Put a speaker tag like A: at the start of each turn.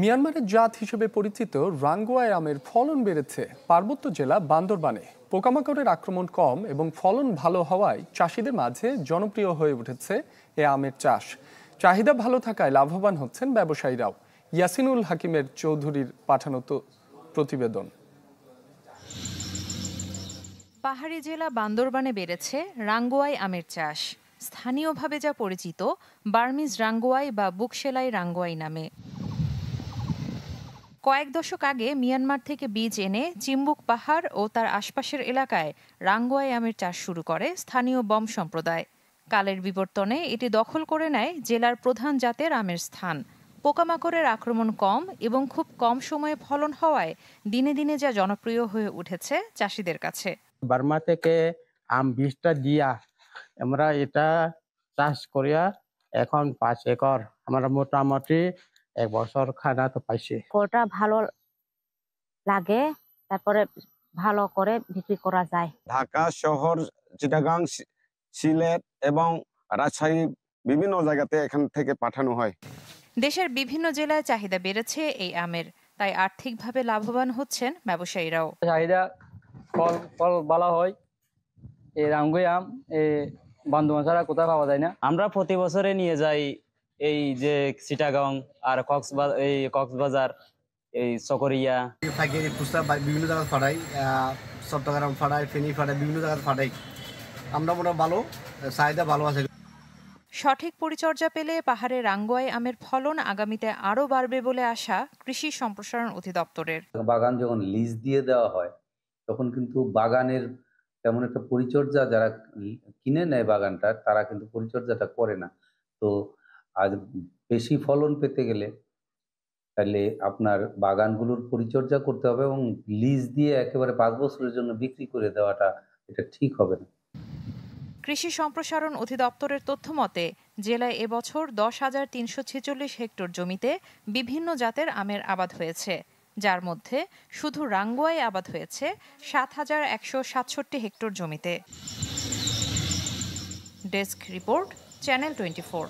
A: মিয়ানমারের জাত হিসেবে পরিচিত রাঙ্গুয়াই আমের ফলন বেড়েছে পার্বত্য জেলা বান্দরবানে। পোকামাকড়ের আক্রমণ কম এবং ফলন ভালো হওয়ায় চাষিদের মাঝে জনপ্রিয় হয়ে উঠেছে এ আমের চাষ। চাহিদা ভালো থাকায় লাভবান হচ্ছেন ব্যবসায়ীরাও। ইয়াসিনুল হাকিমের চৌধুরীর পাঠানো প্রতিবেদন।
B: পাহাড়ি জেলা বান্দরবানে বেড়েছে রাঙ্গুয়াই আমের চাষ। স্থানীয়ভাবে যা পরিচিত বার্মিজ রাঙ্গুয়াই বা বুকসেলাই রাঙ্গুয়াই নামে। কয়েক দশক আগে মিয়ানমার থেকে বীজ এনে চিম্বুক পাহাড় ও তার আশপাশের এলাকায় রাঙ্গুয়াই আমের চাষ শুরু করে স্থানীয় বম সম্প্রদায়। কালের বিবর্তনে এটি দখল করে নেয় জেলার প্রধান জাতের আমের স্থান। পোকামাকড়ের আক্রমণ কম এবং খুব কম সময়ে ফলন হওয়ায় দিনে দিনে যা জনপ্রিয় হয়ে উঠেছে চাষিদের কাছে।
C: বার্মা থেকে আম বীজটা দিয়া আমরা এটা চাষ করিয়া এখন 5 একর আমরা মোটামুটি 1 বছর খানা তো পাইছি।
D: ফলটা ভালো লাগে, তারপরে ভালো করে বিক্রি করা যায়।
E: ঢাকা শহর, চিটাগাং, সিলেট এবং রাজশাহী বিভিন্ন জায়গাতে এখান থেকে পাঠানো হয়।
B: দেশের বিভিন্ন জেলায় চাহিদা বেড়েছে এই আমের, তাই আর্থিকভাবে লাভবান হচ্ছেন ব্যবসায়ীরাও।
F: চাহিদা ফল ভালো হয়। এই রাঙ্গুয়াই আম বান্দরবান ছাড়া কোথাও পাওয়া যায় না।
G: আমরা প্রতি বছরে নিয়ে যাই এই যে চিটাগাং আর কক্সবাজার, এই চকরিয়া।
H: বিভিন্ন জায়গায় ফাটাই, চট্টগ্রাম ফাটাই, ফেনী ফাটাই, বিভিন্ন জায়গায় ফাটাই। আমরা মোটামুটি ভালো, চাহিদা ভালো আছে।
B: সঠিক পরিচর্যা পেলে পাহাড়ে রাঙ্গুয়াই আমের ফলন আগামীতে আরও বাড়বে বলে আশা কৃষি সম্প্রসারণ অধিদপ্তরের।
I: বাগান যখন লিজ দিয়ে দেওয়া হয় তখন কিন্তু বাগানের তেমন একটা পরিচর্যা, যারা কিনে নেয় বাগানটা তারা কিন্তু পরিচর্যাটা করে না। তো আজ বেশি ফলন পেতে গেলে তাহলে আপনার বাগানগুলোর পরিচর্যা করতে হবে এবং লিজ দিয়ে একেবারে 5 বছরের জন্য বিক্রি করে দেওয়াটা এটা ঠিক হবে না।
B: কৃষি সম্প্রসারণ অধিদপ্তরের তথ্য মতে জেলায় এবছর 10,346 হেক্টর জমিতে বিভিন্ন জাতের আমের আবাদ হয়েছে, যার মধ্যে শুধু রাঙ্গুয়াই আবাদ হয়েছে 7,167 হেক্টর জমিতে। Desk report, channel 24।